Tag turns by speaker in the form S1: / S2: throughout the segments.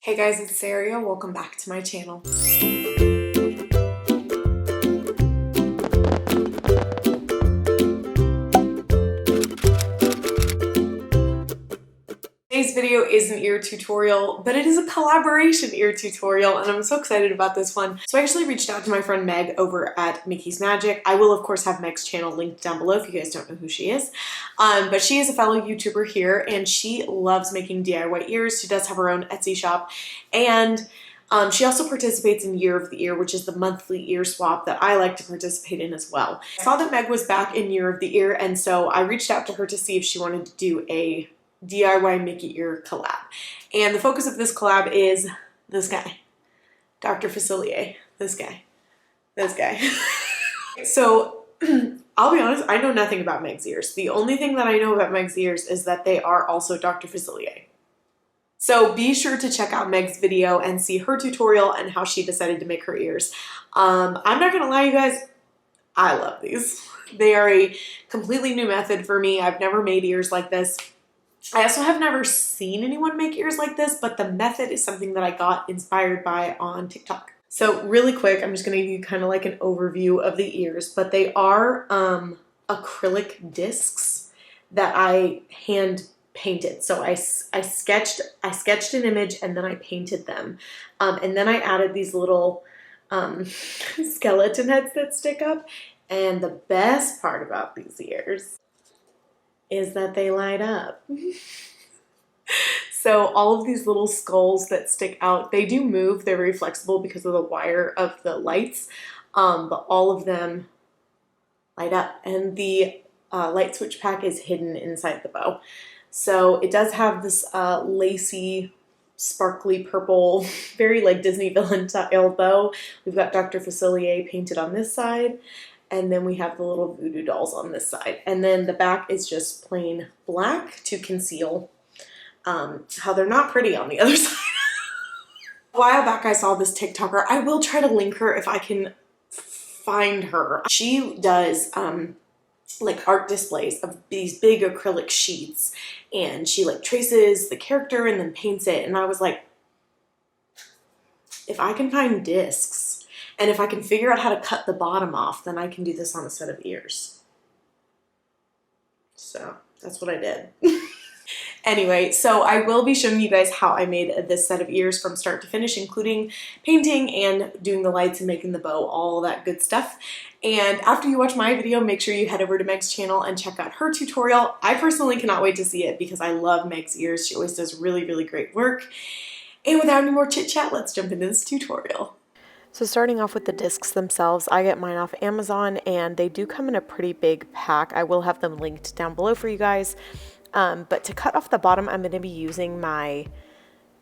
S1: Hey guys, it's Saria. Welcome back to my channel. Today's video is an ear tutorial, but it is a collaboration ear tutorial, and I'm so excited about this one. So I actually reached out to my friend Meg over at Mickey's Magic. I will, of course, have Meg's channel linked down below if you guys don't know who she is. But she is a fellow YouTuber here, and she loves making DIY ears. She does have her own Etsy shop, and she also participates in Year of the Ear, which is the monthly ear swap that I like to participate in as well. I saw that Meg was back in Year of the Ear, and so I reached out to her to see if she wanted to do a DIY Mickey ear collab. And the focus of this collab is this guy, Dr. Facillier. This guy. So I'll be honest, I know nothing about Meg's ears. The only thing that I know about Meg's ears is that they are also Dr. Facillier. So be sure to check out Meg's video and see her tutorial and how she decided to make her ears. I'm not gonna lie, you guys, I love these. They are a completely new method for me. I've never made ears like this. I also have never seen anyone make ears like this, but the method is something that I got inspired by on TikTok. So really quick, I'm just going to give you kind of like an overview of the ears, but they are acrylic discs that I hand painted. So I sketched an image and then I painted them. And then I added these little skeleton heads that stick up. And the best part about these ears is that they light up. So all of these little skulls that stick out, they do move. They're very flexible because of the wire of the lights, but all of them light up. And the light switch pack is hidden inside the bow. So it does have this lacy, sparkly purple, very like Disney villain style bow. We've got Dr. Facillier painted on this side. And then we have the little voodoo dolls on this side. And then the back is just plain black to conceal how they're not pretty on the other side. A while back I saw this TikToker. I will try to link her if I can find her. She does like art displays of these big acrylic sheets. And she like traces the character and then paints it. And I was like, if I can find discs, and if I can figure out how to cut the bottom off, then I can do this on a set of ears. So that's what I did. Anyway, so I will be showing you guys how I made this set of ears from start to finish, including painting and doing the lights and making the bow, all that good stuff. And after you watch my video, make sure you head over to Meg's channel and check out her tutorial. I personally cannot wait to see it because I love Meg's ears. She always does really, really great work. And without any more chit chat, let's jump into this tutorial. So starting off with the discs themselves, I get mine off Amazon and they do come in a pretty big pack. I will have them linked down below for you guys. But to cut off the bottom, I'm going to be using my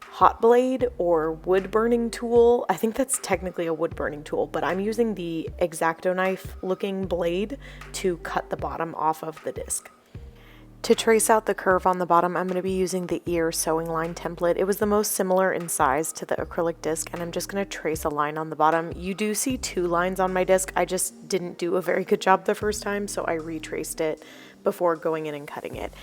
S1: hot blade or wood burning tool. I think that's technically a wood burning tool, but I'm using the X-Acto knife looking blade to cut the bottom off of the disc. To trace out the curve on the bottom, I'm going to be using the ear sewing line template. It was the most similar in size to the acrylic disc, and I'm just going to trace a line on the bottom. You do see 2 lines on my disc. I just didn't do a very good job the first time, so I retraced it before going in and cutting it.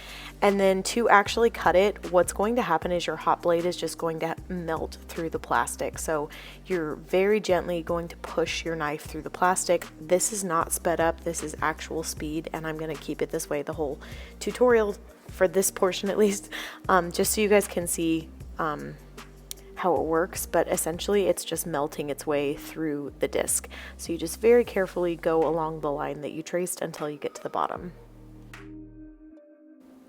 S1: And then to actually cut it, what's going to happen is your hot blade is just going to melt through the plastic. So you're very gently going to push your knife through the plastic. This is not sped up, this is actual speed, and I'm going to keep it this way the whole tutorial for this portion at least, just so you guys can see how it works. But essentially it's just melting its way through the disc. So you just very carefully go along the line that you traced until you get to the bottom.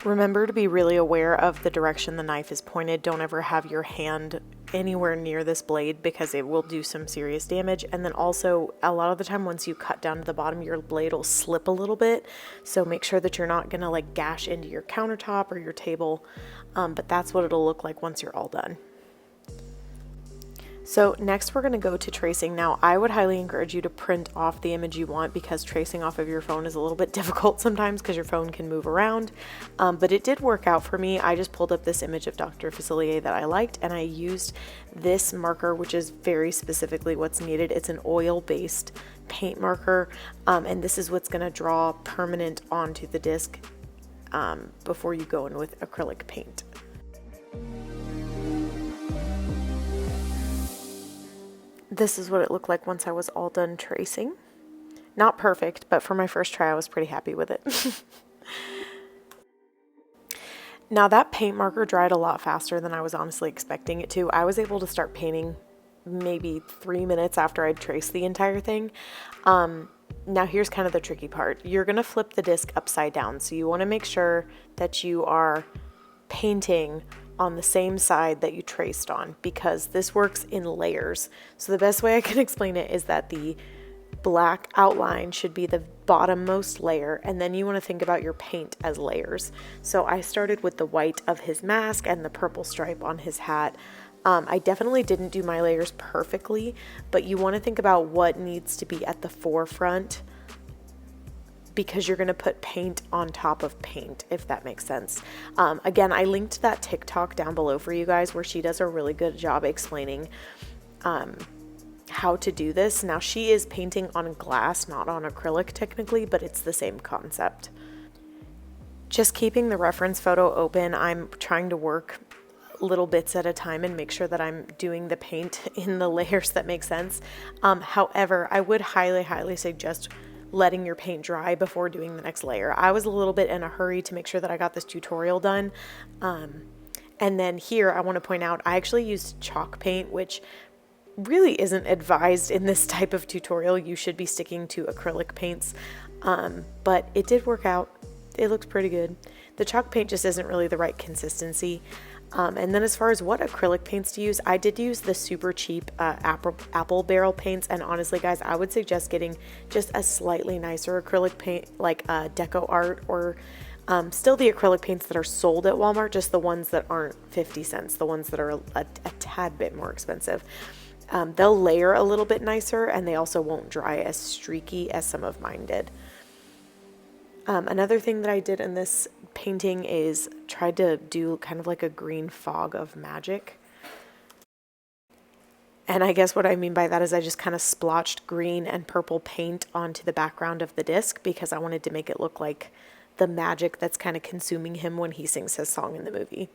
S1: Remember to be really aware of the direction the knife is pointed. Don't ever have your hand anywhere near this blade because it will do some serious damage. And then also, a lot of the time once you cut down to the bottom, your blade will slip a little bit. So make sure that you're not gonna like gash into your countertop or your table. But that's what it'll look like once you're all done. So next we're going to go to tracing. Now I would highly encourage you to print off the image you want because tracing off of your phone is a little bit difficult sometimes because your phone can move around. But it did work out for me. I just pulled up this image of Dr. Facillier that I liked and I used this marker, which is very specifically what's needed. It's an oil-based paint marker, and this is what's going to draw permanent onto the disc before you go in with acrylic paint. This is what it looked like once I was all done tracing. Not perfect, but for my first try, I was pretty happy with it. Now that paint marker dried a lot faster than I was honestly expecting it to. I was able to start painting maybe 3 minutes after I'd traced the entire thing. Now here's kind of the tricky part. You're gonna flip the disc upside down. So you wanna make sure that you are painting on the same side that you traced on, because this works in layers. So the best way I can explain it is that the black outline should be the bottommost layer, and then you want to think about your paint as layers. So I started with the white of his mask and the purple stripe on his hat. I definitely didn't do my layers perfectly, but you want to think about what needs to be at the forefront, because you're going to put paint on top of paint, if that makes sense. Again, I linked that TikTok down below for you guys where she does a really good job explaining how to do this. Now she is painting on glass, not on acrylic technically, but it's the same concept. Just keeping the reference photo open, I'm trying to work little bits at a time and make sure that I'm doing the paint in the layers that make sense. However, I would highly suggest letting your paint dry before doing the next layer. I was a little bit in a hurry to make sure that I got this tutorial done. And then here I want to point out, I actually used chalk paint, which really isn't advised in this type of tutorial. You should be sticking to acrylic paints, but it did work out. It looks pretty good. The chalk paint just isn't really the right consistency. And then as far as what acrylic paints to use, I did use the super cheap apple barrel paints, and honestly guys, I would suggest getting just a slightly nicer acrylic paint like DecaArt, or still the acrylic paints that are sold at Walmart, just the ones that aren't 50 cents, the ones that are a tad bit more expensive. They'll layer a little bit nicer, and they also won't dry as streaky as some of mine did. Another thing that I did in this painting is tried to do kind of like a green fog of magic. And I guess what I mean by that is I just kind of splotched green and purple paint onto the background of the disc, because I wanted to make it look like the magic that's kind of consuming him when he sings his song in the movie.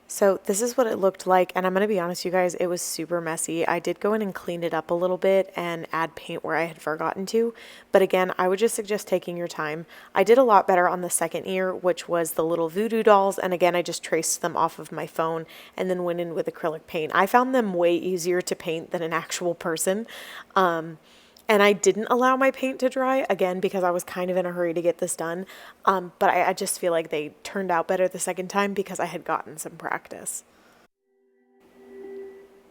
S1: So this is what it looked like, and I'm going to be honest, you guys, it was super messy. I did go in and clean it up a little bit and add paint where I had forgotten to, but again, I would just suggest taking your time. I did a lot better on the second ear, which was the little voodoo dolls, and again, I just traced them off of my phone and then went in with acrylic paint. I found them way easier to paint than an actual person. And I didn't allow my paint to dry, again, because I was kind of in a hurry to get this done. But I just feel like they turned out better the second time because I had gotten some practice.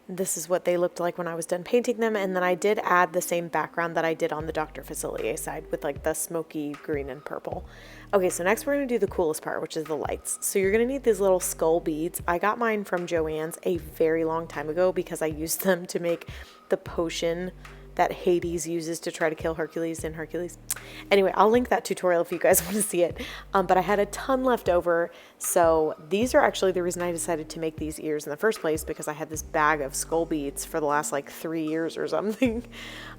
S1: This is what they looked like when I was done painting them. And then I did add the same background that I did on the Dr. Facillier side with like the smoky green and purple. Okay, so next we're going to do the coolest part, which is the lights. So you're going to need these little skull beads. I got mine from Joann's a very long time ago because I used them to make the potion that Hades uses to try to kill Hercules in Hercules. Anyway, I'll link that tutorial if you guys want to see it. But I had a ton left over, so these are actually the reason I decided to make these ears in the first place, because I had this bag of skull beads for the last like 3 years or something.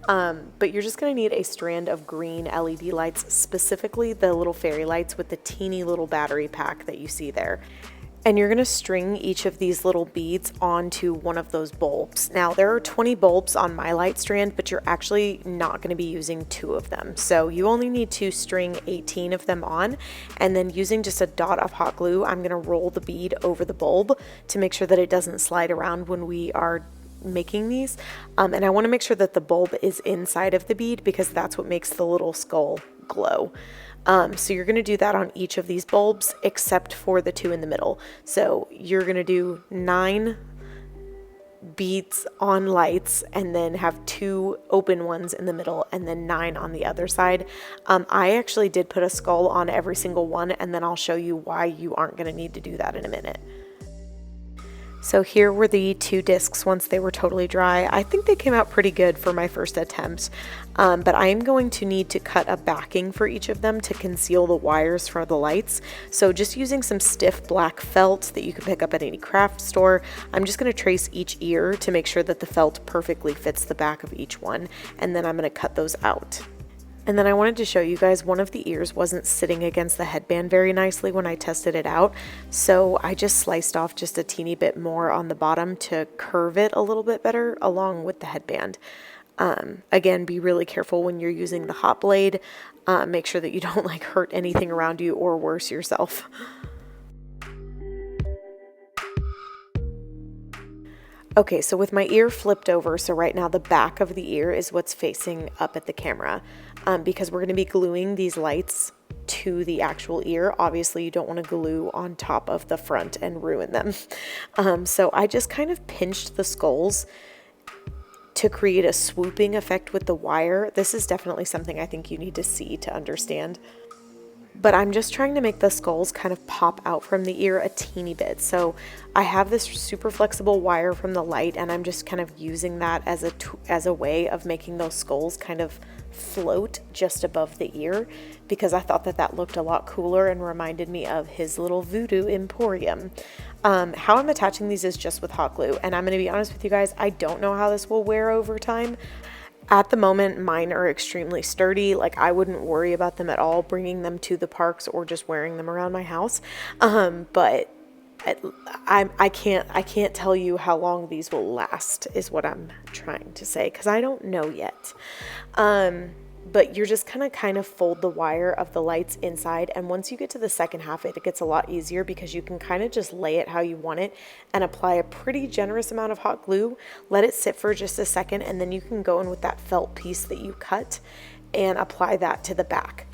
S1: But you're just going to need a strand of green LED lights, specifically the little fairy lights with the teeny little battery pack that you see there. And you're going to string each of these little beads onto one of those bulbs. Now, there are 20 bulbs on my light strand, but you're actually not going to be using 2 of them. So you only need to string 18 of them on, and then using just a dot of hot glue, I'm going to roll the bead over the bulb to make sure that it doesn't slide around when we are making these. And I want to make sure that the bulb is inside of the bead, because that's what makes the little skull glow. So you're going to do that on each of these bulbs except for the 2 in the middle. So you're going to do 9 beads on lights and then have 2 open ones in the middle and then 9 on the other side. I actually did put a skull on every single one, and then I'll show you why you aren't going to need to do that in a minute. So here were the 2 discs once they were totally dry. I think they came out pretty good for my first attempt, but I am going to need to cut a backing for each of them to conceal the wires for the lights. So just using some stiff black felt that you can pick up at any craft store, I'm just going to trace each ear to make sure that the felt perfectly fits the back of each one, and then I'm going to cut those out. And then I wanted to show you guys one of the ears wasn't sitting against the headband very nicely when I tested it out. So I just sliced off just a teeny bit more on the bottom to curve it a little bit better along with the headband. Again, be really careful when you're using the hot blade. Make sure that you don't like hurt anything around you or worse yourself. Okay, so with my ear flipped over, so right now the back of the ear is what's facing up at the camera, because we're going to be gluing these lights to the actual ear. Obviously, you don't want to glue on top of the front and ruin them. So I just kind of pinched the skulls to create a swooping effect with the wire. This is definitely something I think you need to see to understand. But I'm just trying to make the skulls kind of pop out from the ear a teeny bit. So I have this super flexible wire from the light, and I'm just kind of using that as a way of making those skulls kind of float just above the ear, because I thought that that looked a lot cooler and reminded me of his little voodoo emporium. How I'm attaching these is just with hot glue, and I'm going to be honest with you guys, I don't know how this will wear over time. At the moment, mine are extremely sturdy. Like, I wouldn't worry about them at all, bringing them to the parks or just wearing them around my house. But I can't tell you how long these will last, is what I'm trying to say, because I don't know yet. But you're just gonna kind of fold the wire of the lights inside, and once you get to the second half, it gets a lot easier because you can kind of just lay it how you want it and apply a pretty generous amount of hot glue, let it sit for just a second, and then you can go in with that felt piece that you cut and apply that to the back.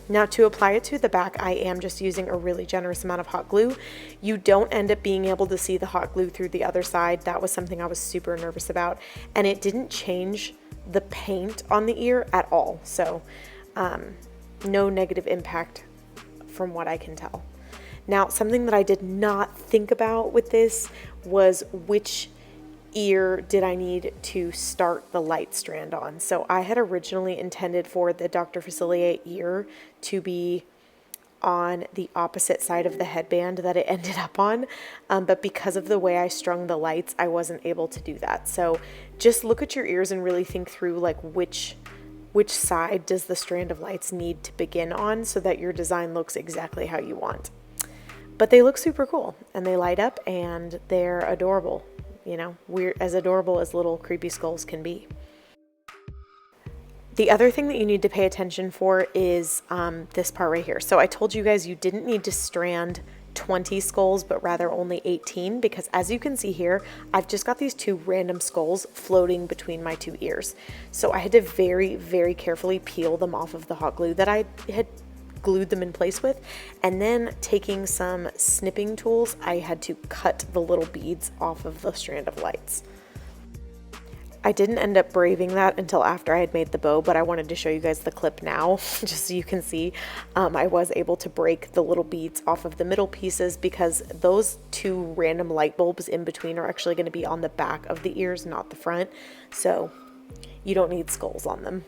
S1: Now, to apply it to the back, I am just using a really generous amount of hot glue. You don't end up being able to see the hot glue through the other side. That was something I was super nervous about, and it didn't change the paint on the ear at all. So no negative impact from what I can tell. Now, something that I did not think about with this was which ear did I need to start the light strand on. So I had originally intended for the Dr. Facillier ear to be on the opposite side of the headband that it ended up on, but because of the way I strung the lights, I wasn't able to do that. So just look at your ears and really think through like which side does the strand of lights need to begin on, so that your design looks exactly how you want. But they look super cool, and they light up, and they're adorable. You know, we're as adorable as little creepy skulls can be. The other thing that you need to pay attention for is this part right here. So I told you guys you didn't need to strand 20 skulls, but rather only 18, because as you can see here, I've just got these two random skulls floating between my two ears. So I had to very, very carefully peel them off of the hot glue that I had glued them in place with, and then taking some snipping tools, I had to cut the little beads off of the strand of lights. I didn't end up braving that until after I had made the bow, but I wanted to show you guys the clip now, just so you can see. I was able to break the little beads off of the middle pieces, because those two random light bulbs in between are actually going to be on the back of the ears, not the front, so you don't need skulls on them.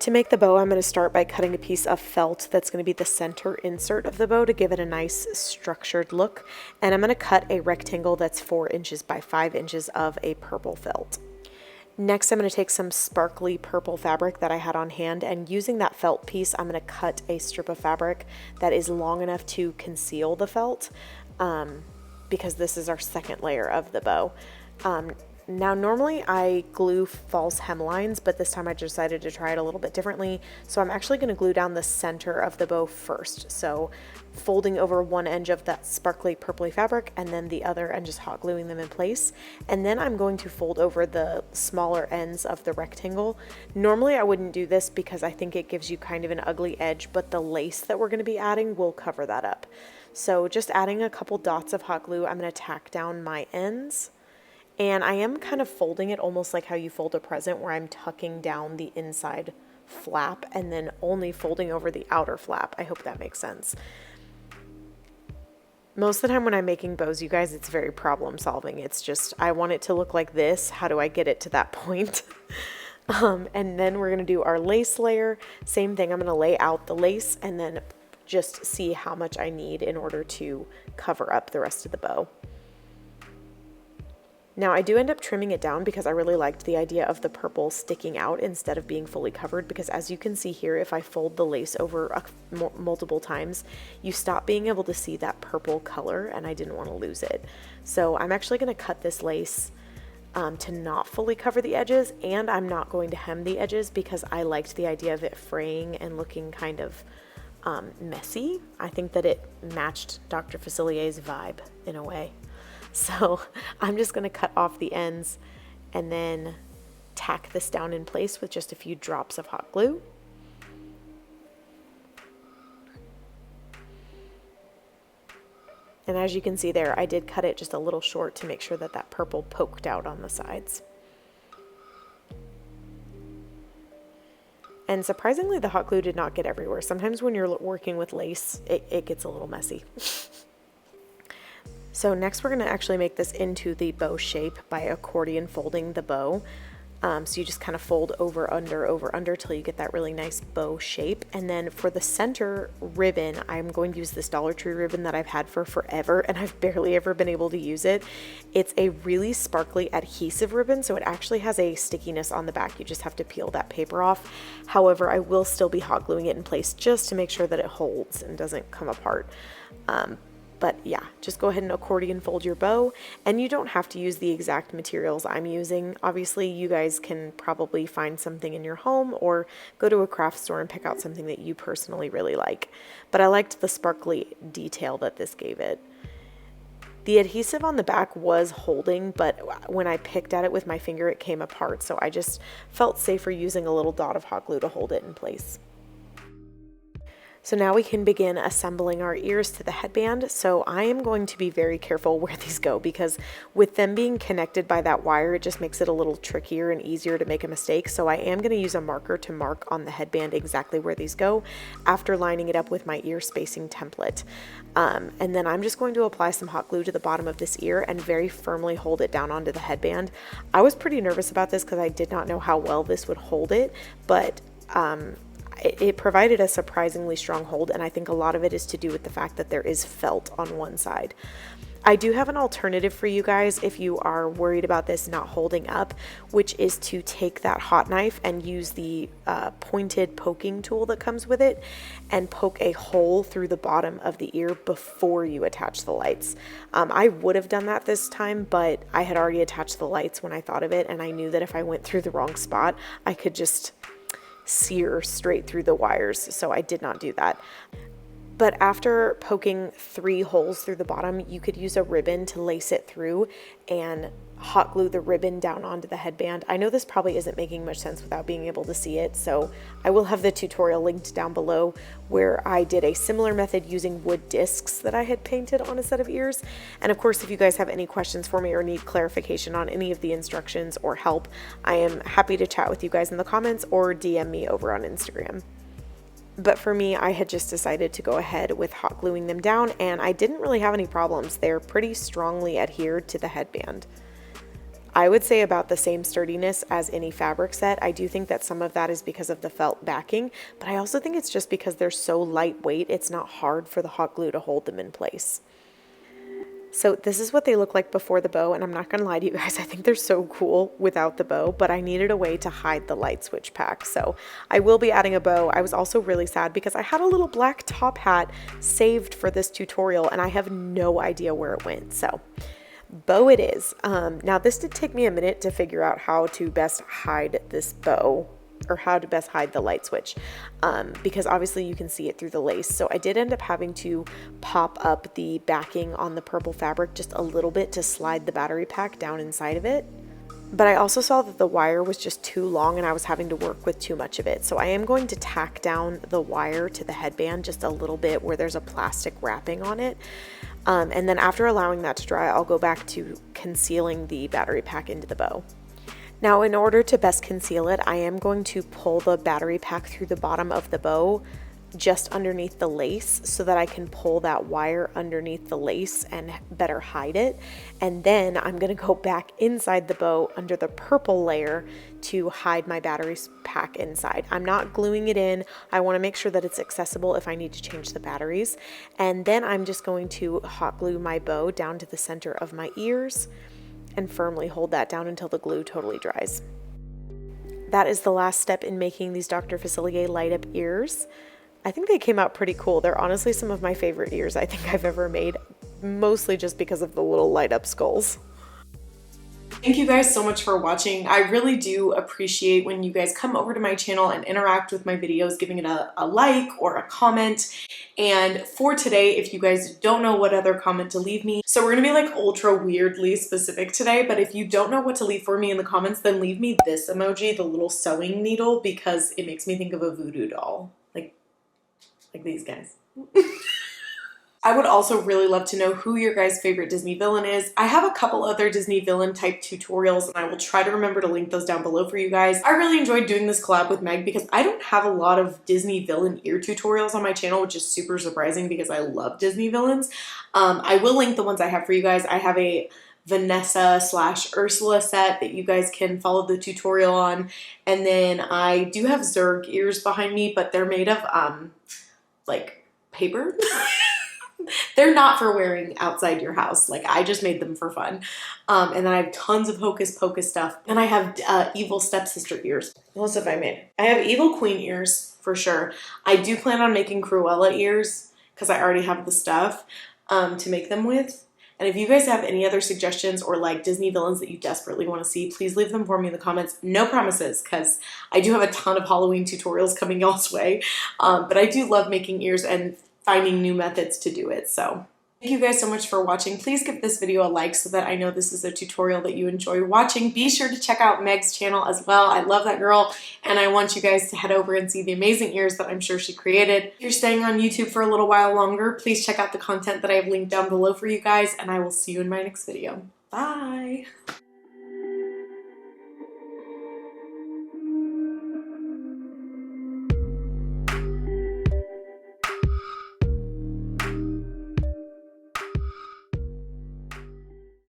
S1: To make the bow, I'm going to start by cutting a piece of felt that's going to be the center insert of the bow to give it a nice structured look. And I'm going to cut a rectangle that's 4 inches by 5 inches of a purple felt. Next, I'm going to take some sparkly purple fabric that I had on hand, and using that felt piece, I'm going to cut a strip of fabric that is long enough to conceal the felt, because this is our second layer of the bow. Now, normally I glue false hemlines, but this time I decided to try it a little bit differently. So I'm actually going to glue down the center of the bow first. So folding over one edge of that sparkly purpley fabric, and then the other, and just hot gluing them in place. And then I'm going to fold over the smaller ends of the rectangle. Normally I wouldn't do this because I think it gives you kind of an ugly edge, but the lace that we're going to be adding will cover that up. So just adding a couple dots of hot glue, I'm going to tack down my ends. And I am kind of folding it almost like how you fold a present, where I'm tucking down the inside flap and then only folding over the outer flap. I hope that makes sense. Most of the time when I'm making bows, you guys, it's very problem solving. It's just, I want it to look like this. How do I get it to that point? And then we're going to do our lace layer. Same thing, I'm going to lay out the lace and then just see how much I need in order to cover up the rest of the bow. Now I do end up trimming it down because I really liked the idea of the purple sticking out instead of being fully covered, because as you can see here, if I fold the lace over multiple times, you stop being able to see that purple color, and I didn't want to lose it. So I'm actually going to cut this lace to not fully cover the edges, and I'm not going to hem the edges because I liked the idea of it fraying and looking kind of messy. I think that it matched Dr. Facillier's vibe in a way. So I'm just going to cut off the ends and then tack this down in place with just a few drops of hot glue. And as you can see there, I did cut it just a little short to make sure that that purple poked out on the sides. And surprisingly, the hot glue did not get everywhere. Sometimes when you're working with lace, it gets a little messy. So next we're going to actually make this into the bow shape by accordion folding the bow. So you just kind of fold over, under till you get that really nice bow shape. And then for the center ribbon, I'm going to use this Dollar Tree ribbon that I've had for forever, and I've barely ever been able to use it. It's a really sparkly adhesive ribbon, so it actually has a stickiness on the back. You just have to peel that paper off. However, I will still be hot gluing it in place just to make sure that it holds and doesn't come apart. But yeah, just go ahead and accordion fold your bow, and you don't have to use the exact materials I'm using. Obviously, you guys can probably find something in your home or go to a craft store and pick out something that you personally really like. But I liked the sparkly detail that this gave it. The adhesive on the back was holding, but when I picked at it with my finger, it came apart. So I just felt safer using a little dot of hot glue to hold it in place. So now we can begin assembling our ears to the headband. So I am going to be very careful where these go, because with them being connected by that wire, it just makes it a little trickier and easier to make a mistake. So I am going to use a marker to mark on the headband exactly where these go after lining it up with my ear spacing template. And then I'm just going to apply some hot glue to the bottom of this ear and very firmly hold it down onto the headband. I was pretty nervous about this because I did not know how well this would hold it, but it provided a surprisingly strong hold, and I think a lot of it is to do with the fact that there is felt on one side. I do have an alternative for you guys if you are worried about this not holding up, which is to take that hot knife and use the pointed poking tool that comes with it and poke a hole through the bottom of the ear before you attach the lights. I would have done that this time, but I had already attached the lights when I thought of it, and I knew that if I went through the wrong spot, I could just sear straight through the wires, so I did not do that. But after poking 3 holes through the bottom, you could use a ribbon to lace it through and hot glue the ribbon down onto the headband. I know this probably isn't making much sense without being able to see it, so I will have the tutorial linked down below where I did a similar method using wood discs that I had painted on a set of ears. And of course, if you guys have any questions for me or need clarification on any of the instructions or help, I am happy to chat with you guys in the comments or DM me over on Instagram. But for me, I had just decided to go ahead with hot gluing them down, and I didn't really have any problems. They're pretty strongly adhered to the headband. I would say about the same sturdiness as any fabric set. I do think that some of that is because of the felt backing, but I also think it's just because they're so lightweight, it's not hard for the hot glue to hold them in place. So this is what they look like before the bow, and I'm not gonna lie to you guys, I think they're so cool without the bow, but I needed a way to hide the light switch pack, so I will be adding a bow. I was also really sad because I had a little black top hat saved for this tutorial, and I have no idea where it went, so bow it is. Now this did take me a minute to figure out how to best hide this bow, or how to best hide the light switch, because obviously you can see it through the lace. So I did end up having to pop up the backing on the purple fabric just a little bit to slide the battery pack down inside of it. But I also saw that the wire was just too long and I was having to work with too much of it. So I am going to tack down the wire to the headband just a little bit where there's a plastic wrapping on it. And then after allowing that to dry, I'll go back to concealing the battery pack into the bow. Now, in order to best conceal it, I am going to pull the battery pack through the bottom of the bow just underneath the lace so that I can pull that wire underneath the lace and better hide it. And then I'm going to go back inside the bow under the purple layer to hide my battery pack inside. I'm not gluing it in. I want to make sure that it's accessible if I need to change the batteries. And then I'm just going to hot glue my bow down to the center of my ears. and firmly hold that down until the glue totally dries. That is the last step in making these Dr. Facillier light up ears. I think they came out pretty cool. They're honestly some of my favorite ears I think I've ever made, mostly just because of the little light up skulls. Thank you guys so much for watching. I really do appreciate when you guys come over to my channel and interact with my videos, giving it a like or a comment. And for today, if you guys don't know what other comment to leave me, so we're gonna be like ultra weirdly specific today, but if you don't know what to leave for me in the comments, then leave me this emoji, the little sewing needle, because it makes me think of a voodoo doll. Like these guys. I would also really love to know who your guys' favorite Disney villain is. I have a couple other Disney villain type tutorials and I will try to remember to link those down below for you guys. I really enjoyed doing this collab with Meg because I don't have a lot of Disney villain ear tutorials on my channel, which is super surprising because I love Disney villains. I will link the ones I have for you guys. I have a Vanessa / Ursula set that you guys can follow the tutorial on. And then I do have Zurg ears behind me, but they're made of like paper. They're not for wearing outside your house. Like, I just made them for fun. And then I have tons of Hocus Pocus stuff. And I have evil stepsister ears. What else have I made? I have evil queen ears for sure. I do plan on making Cruella ears because I already have the stuff to make them with. And if you guys have any other suggestions or like Disney villains that you desperately want to see, please leave them for me in the comments. No promises, because I do have a ton of Halloween tutorials coming y'all's way. But I do love making ears and finding new methods to do it. So thank you guys so much for watching. Please give this video a like so that I know this is a tutorial that you enjoy watching. Be sure to check out Meg's channel as well. I love that girl and I want you guys to head over and see the amazing ears that I'm sure she created. If you're staying on YouTube for a little while longer, please check out the content that I have linked down below for you guys and I will see you in my next video. Bye!